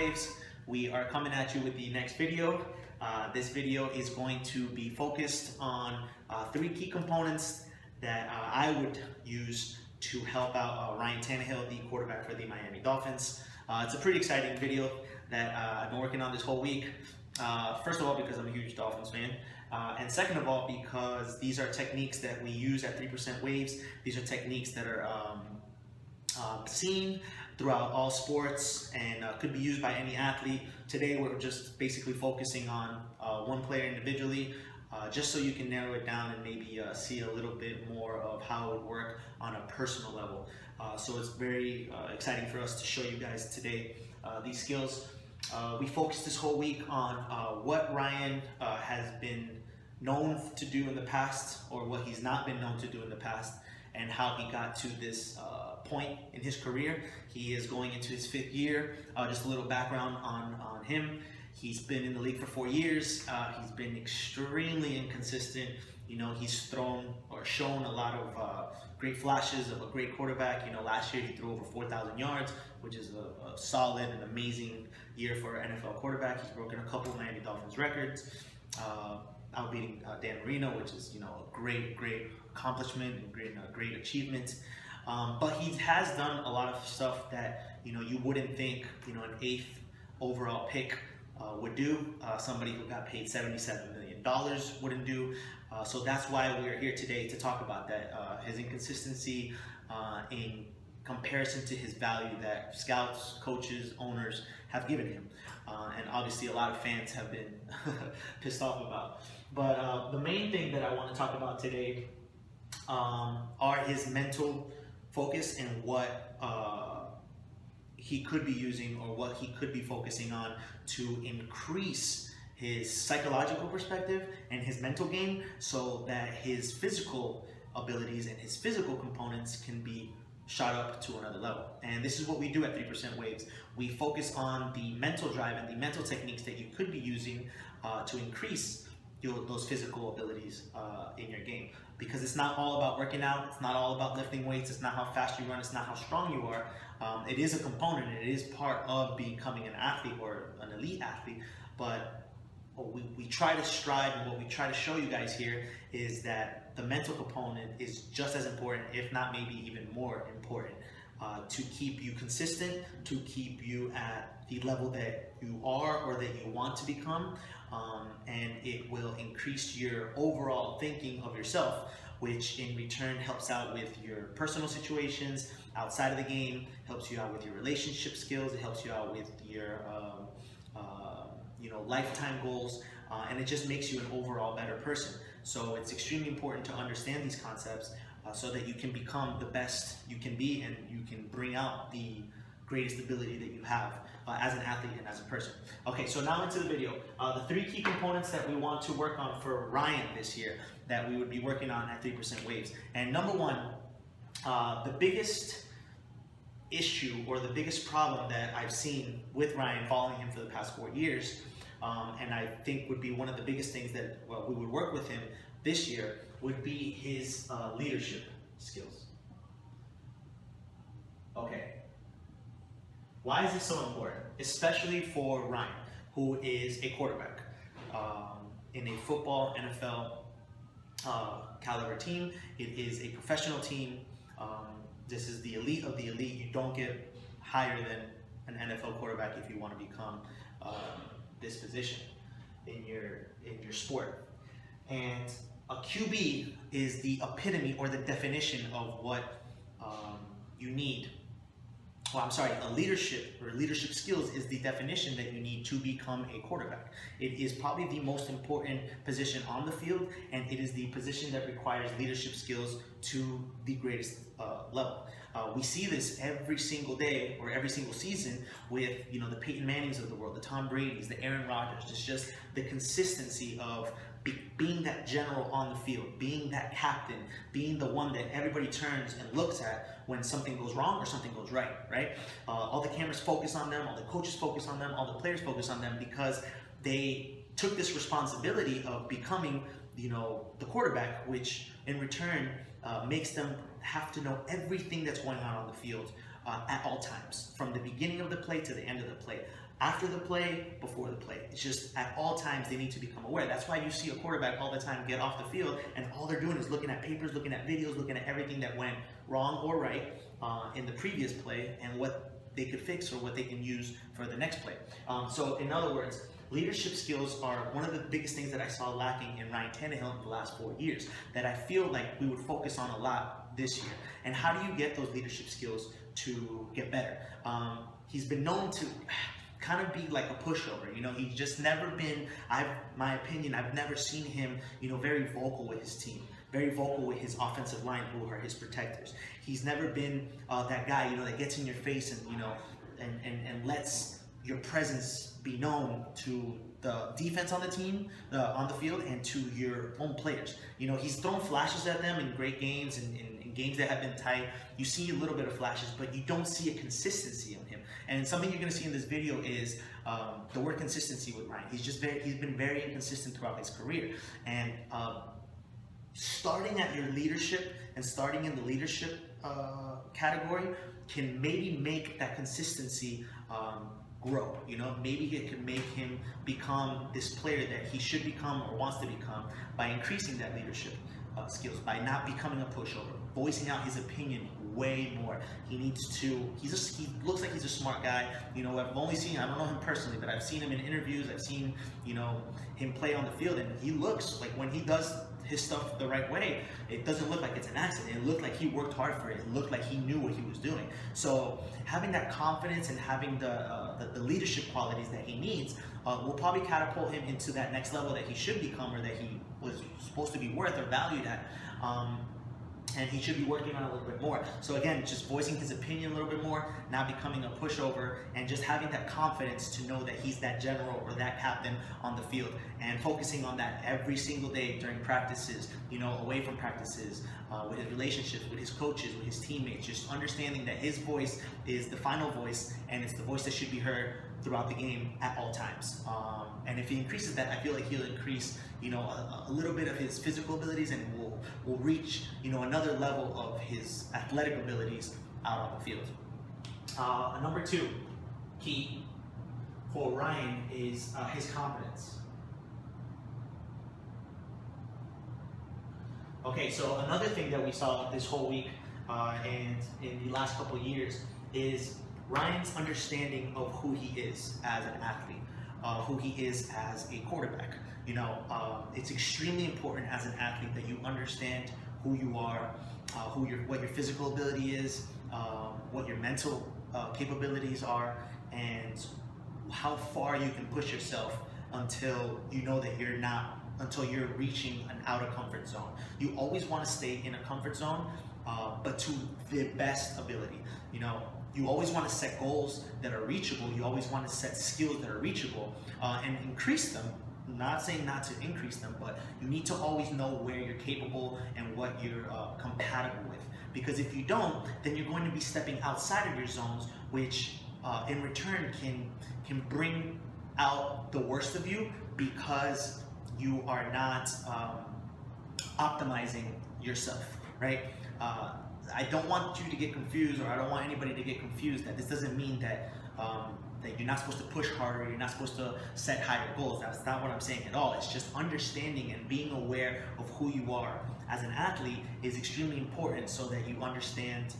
Waves. We are coming at you with the next video. This video is going to be focused on 3 key components that I would use to help out Ryan Tannehill, the quarterback for the Miami Dolphins. It's a pretty exciting video that I've been working on this whole week. First of all, because I'm a huge Dolphins fan, and second of all, because these are techniques that we use at 3% Waves. These are techniques that are seen throughout all sports and could be used by any athlete. Today we're just basically focusing on one player individually, just so you can narrow it down and maybe see a little bit more of how it would work on a personal level. So it's very exciting for us to show you guys today these skills. We focused this whole week on what Ryan has been known to do in the past, or what he's not been known to do in the past, and how he got to this point in his career. He is going into his 5th year. Just a little background on him. He's been in the league for 4 years. He's been extremely inconsistent. You know, he's thrown or shown a lot of great flashes of a great quarterback. You know, last year he threw over 4,000 yards, which is a solid and amazing year for an NFL quarterback. He's broken a couple of Miami Dolphins records, out beating Dan Marino, which is, you know, a great accomplishment and great achievement. But he has done a lot of stuff that, you know, you wouldn't think, you know, an 8th overall pick would do. Somebody who got paid $77 million wouldn't do. So that's why we're here today to talk about that. His inconsistency in comparison to his value that scouts, coaches, owners have given him. And obviously a lot of fans have been pissed off about. But the main thing that I want to talk about today are his mental focus and what he could be using, or what he could be focusing on to increase his psychological perspective and his mental game, so that his physical abilities and his physical components can be shot up to another level. And this is what we do at 3% Waves. We focus on the mental drive and the mental techniques that you could be using to increase those physical abilities in your game. Because it's not all about working out, it's not all about lifting weights, it's not how fast you run, it's not how strong you are. It is a component, it is part of becoming an athlete or an elite athlete, but what we try to strive, and what we try to show you guys here, is that the mental component is just as important, if not maybe even more important, to keep you consistent, to keep you at the level that you are or that you want to become, and it will increase your overall thinking of yourself, which in return helps out with your personal situations outside of the game, helps you out with your relationship skills, it helps you out with your you know, lifetime goals, and it just makes you an overall better person. So it's extremely important to understand these concepts so that you can become the best you can be, and you can bring out the greatest ability that you have as an athlete and as a person. Okay, so now into the video. The 3 key components that we want to work on for Ryan this year, that we would be working on at 3% Waves. And number 1, the biggest issue or the biggest problem that I've seen with Ryan, following him for the past 4 years, and I think would be one of the biggest things that we would work with him this year, would be his leadership skills. Okay. Why is this so important? Especially for Ryan, who is a quarterback in a football NFL caliber team. It is a professional team. This is the elite of the elite. You don't get higher than an NFL quarterback if you want to become this position in your sport. And a QB is the epitome or the definition of what you need. Well, I'm sorry, leadership skills is the definition that you need to become a quarterback. It is probably the most important position on the field, and it is the position that requires leadership skills to the greatest level. We see this every single day or every single season with, you know, the Peyton Mannings of the world, the Tom Brady's, the Aaron Rodgers. It's just the consistency of being that general on the field, being that captain, being the one that everybody turns and looks at when something goes wrong or something goes right? All the cameras focus on them, all the coaches focus on them, all the players focus on them, because they took this responsibility of becoming, you know, the quarterback, which in return makes them have to know everything that's going on the field at all times, from the beginning of the play to the end of the play. After the play, before the play. It's just at all times they need to become aware. That's why you see a quarterback all the time get off the field and all they're doing is looking at papers, looking at videos, looking at everything that went wrong or right in the previous play and what they could fix or what they can use for the next play. So in other words, leadership skills are one of the biggest things that I saw lacking in Ryan Tannehill in the last 4 years that I feel like we would focus on a lot this year. And how do you get those leadership skills to get better? He's been known to kind of be like a pushover. He's just never been, my opinion, I've never seen him, very vocal with his team, very vocal with his offensive line who are his protectors. He's never been that guy, that gets in your face and lets your presence be known to the defense on the team, on the field, and to your own players. He's thrown flashes at them in great games and in games that have been tight. You see a little bit of flashes, but you don't see a consistency on him. And something you're going to see in this video is the word consistency with Ryan. He's been very inconsistent throughout his career. And starting at your leadership and starting in the leadership category can maybe make that consistency grow. Maybe it could make him become this player that he should become or wants to become by increasing that leadership skills, by not becoming a pushover, voicing out his opinion way more. He looks like he's a smart guy. I've only seen, I don't know him personally, but I've seen him in interviews. I've seen, him play on the field, and he looks like when he does his stuff the right way, it doesn't look like it's an accident. It looked like he worked hard for it. It looked like he knew what he was doing. So having that confidence and having the leadership qualities that he needs will probably catapult him into that next level that he should become or that he was supposed to be worth or valued at. And he should be working on it a little bit more. So again, just voicing his opinion a little bit more, not becoming a pushover, and just having that confidence to know that he's that general or that captain on the field, and focusing on that every single day during practices, away from practices, with his relationships, with his coaches, with his teammates, just understanding that his voice is the final voice, and it's the voice that should be heard throughout the game at all times. And if he increases that, I feel like he'll increase, a little bit of his physical abilities, and will reach, another level of his athletic abilities out on the field. Number 2 key for Ryan is his confidence. Okay, so another thing that we saw this whole week and in the last couple of years is Ryan's understanding of who he is as an athlete, who he is as a quarterback. It's extremely important as an athlete that you understand who you are, what your physical ability is, what your mental capabilities are, and how far you can push yourself until you know that until you're reaching an outer comfort zone. You always want to stay in a comfort zone, but to the best ability. You always want to set goals that are reachable. You always want to set skills that are reachable and increase them. Not saying not to increase them, but you need to always know where you're capable and what you're compatible with. Because if you don't, then you're going to be stepping outside of your zones, which in return can bring out the worst of you because you are not optimizing yourself, right? I don't want you to get confused, or I don't want anybody to get confused that this doesn't mean that that you're not supposed to push harder, you're not supposed to set higher goals. That's not what I'm saying at all. It's just understanding and being aware of who you are as an athlete is extremely important, so that you understand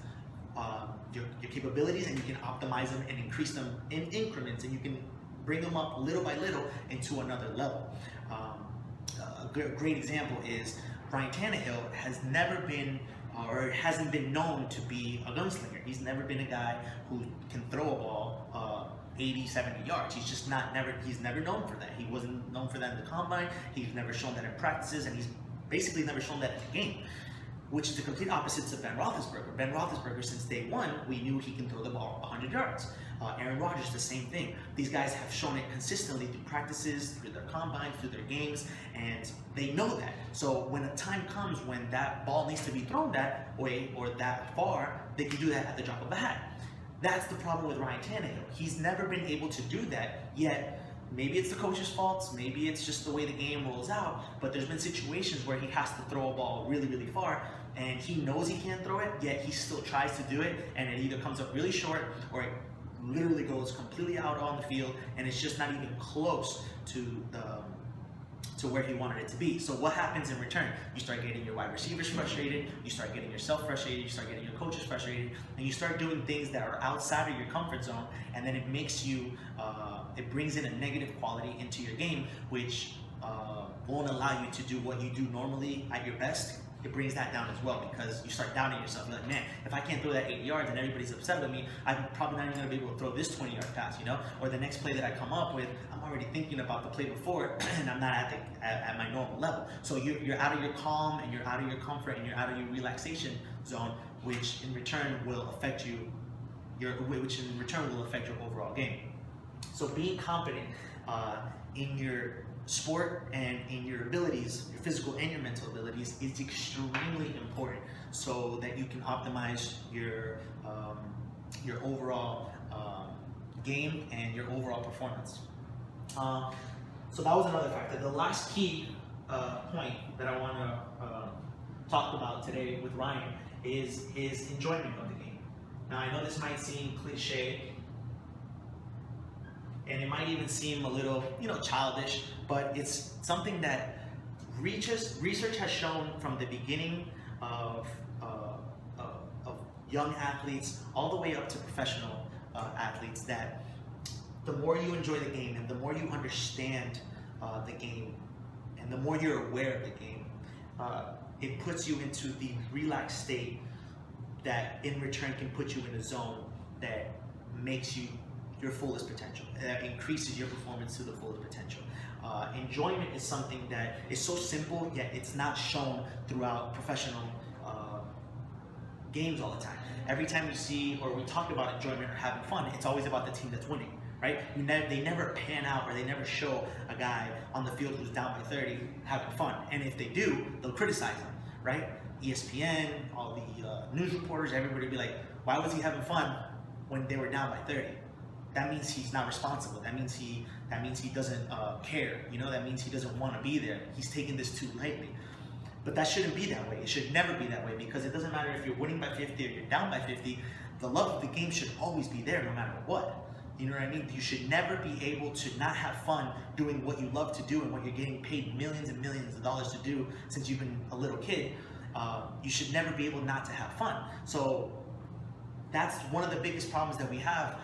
your capabilities and you can optimize them and increase them in increments, and you can bring them up little by little into another level. A great example is Ryan Tannehill has never been or hasn't been known to be a gunslinger. He's never been a guy who can throw a ball 80, 70 yards. He's never known for that. He wasn't known for that in the combine. He's never shown that in practices, and he's basically never shown that in the game, which is the complete opposite to Ben Roethlisberger. Ben Roethlisberger, since day one, we knew he can throw the ball 100 yards. Aaron Rodgers, the same thing. These guys have shown it consistently through practices, through their combines, through their games, and they know that. So when a time comes when that ball needs to be thrown that way or that far, they can do that at the drop of a hat. That's the problem with Ryan Tannehill. He's never been able to do that, yet maybe it's the coach's fault, maybe it's just the way the game rolls out, but there's been situations where he has to throw a ball really, really far, and he knows he can't throw it, yet he still tries to do it, and it either comes up really short or it literally goes completely out on the field, and it's just not even close to where he wanted it to be. So what happens in return? You start getting your wide receivers frustrated, you start getting yourself frustrated, you start getting your coaches frustrated, and you start doing things that are outside of your comfort zone, and then it makes you, it brings in a negative quality into your game, which won't allow you to do what you do normally at your best. It brings that down as well, because you start doubting yourself. You're like, man, if I can't throw that 80 yards and everybody's upset with me, I'm probably not even going to be able to throw this 20-yard pass, you know? Or the next play that I come up with, I'm already thinking about the play before, and I'm not at my normal level. So you're out of your calm, and you're out of your comfort, and you're out of your relaxation zone, which in return will affect which in return will affect your overall game. So being confident in your sport and in your abilities, your physical and your mental abilities, is extremely important, so that you can optimize your overall game and your overall performance. So that was another factor. The last key point that I want to talk about today with Ryan is his enjoyment of the game. Now, I know this might seem cliche, and it might even seem a little, childish, but it's something that research has shown from the beginning of young athletes all the way up to professional athletes, that the more you enjoy the game and the more you understand the game and the more you're aware of the game, it puts you into the relaxed state that in return can put you in a zone that makes you your fullest potential, that increases your performance to the fullest potential. Enjoyment is something that is so simple, yet it's not shown throughout professional games all the time. Every time you see or we talk about enjoyment or having fun, it's always about the team that's winning, right? They never pan out, or they never show a guy on the field who's down by 30 having fun. And if they do, they'll criticize him, right? ESPN, all the news reporters, everybody will be like, why was he having fun when they were down by 30? That means he's not responsible. That means he doesn't care. That means he doesn't want to be there. He's taking this too lightly. But that shouldn't be that way. It should never be that way, because it doesn't matter if you're winning by 50 or you're down by 50. The love of the game should always be there, no matter what. You know what I mean? You should never be able to not have fun doing what you love to do and what you're getting paid millions and millions of dollars to do since you've been a little kid. You should never be able not to have fun. So that's one of the biggest problems that we have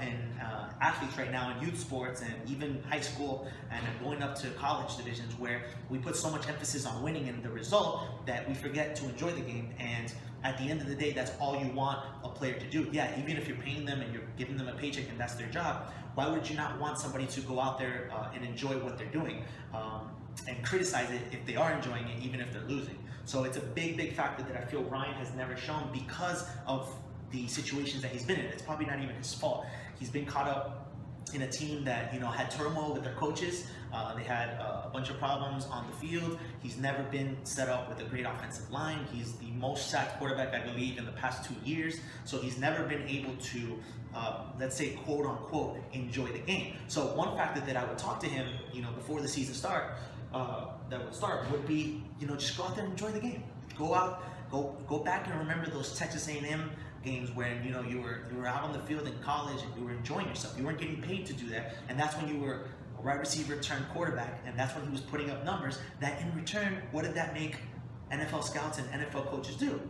in athletes right now in youth sports and even high school and going up to college divisions, where we put so much emphasis on winning and the result that we forget to enjoy the game. And at the end of the day, that's all you want a player to do. Yeah, even if you're paying them and you're giving them a paycheck and that's their job, why would you not want somebody to go out there and enjoy what they're doing and criticize it if they are enjoying it, even if they're losing? So it's a big, big factor that I feel Ryan has never shown because of the situations that he's been in. It's probably not even his fault. He's been caught up in a team that had turmoil with their coaches. They had a bunch of problems on the field. He's never been set up with a great offensive line. He's the most sacked quarterback, I believe, in the past 2 years. So he's never been able to, let's say, quote unquote, enjoy the game. So one factor that I would talk to him, before the season would be, just go out there and enjoy the game. Go out, go back and remember those Texas A&M games when you were out on the field in college and you were enjoying yourself. You weren't getting paid to do that, and that's when you were a wide receiver turned quarterback, and that's when he was putting up numbers that in return, what did that make NFL scouts and NFL coaches do?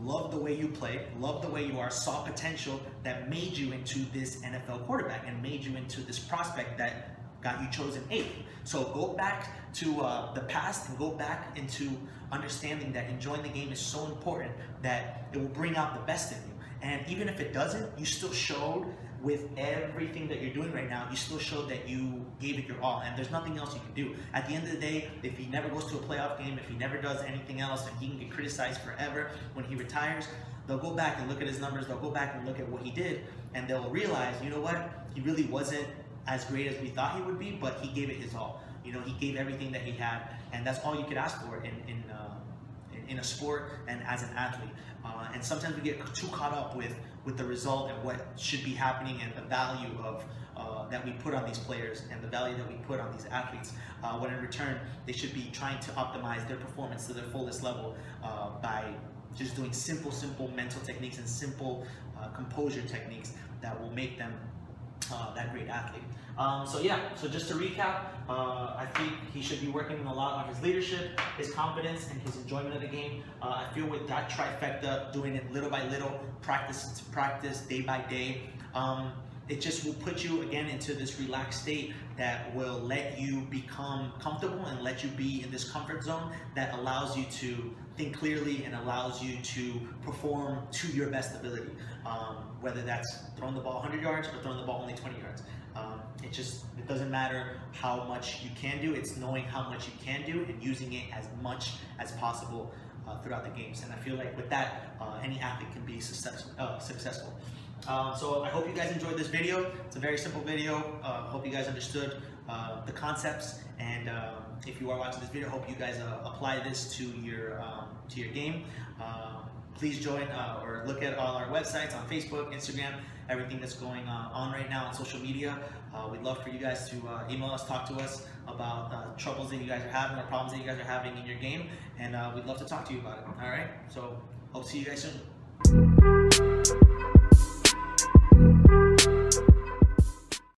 Love the way you played, love the way you are, saw potential that made you into this NFL quarterback and made you into this prospect that got you chosen 8th. So go back to the past and go back into understanding that enjoying the game is so important that it will bring out the best in you. And even if it doesn't, you still showed with everything that you're doing right now, you still showed that you gave it your all, and there's nothing else you can do. At the end of the day, if he never goes to a playoff game, if he never does anything else, and he can get criticized forever when he retires, they'll go back and look at his numbers, they'll go back and look at what he did, and they'll realize, you know what, he really wasn't as great as we thought he would be, but he gave it his all. He gave everything that he had, and that's all you could ask for in a sport and as an athlete. And sometimes we get too caught up with the result and what should be happening and the value of that we put on these players and the value that we put on these athletes, when in return they should be trying to optimize their performance to their fullest level by just doing simple mental techniques and simple composure techniques that will make them that great athlete. So just to recap, I think he should be working a lot on his leadership, his confidence, and his enjoyment of the game. I feel with that trifecta, doing it little by little, practice to practice, day by day, it just will put you again into this relaxed state that will let you become comfortable and let you be in this comfort zone that allows you to think clearly and allows you to perform to your best ability, whether that's throwing the ball 100 yards or throwing the ball only 20 yards. It doesn't matter how much you can do, it's knowing how much you can do and using it as much as possible throughout the games. And I feel like with that, any athlete can be successful. So I hope you guys enjoyed this video. It's a very simple video. Hope you guys understood the concepts, and if you are watching this video, hope you guys apply this to your game. Please join or look at all our websites on Facebook, Instagram, everything that's going on right now on social media. We'd love for you guys to email us, talk to us about troubles that you guys are having or problems that you guys are having in your game, and we'd love to talk to you about it. All right, so hope to see you guys soon.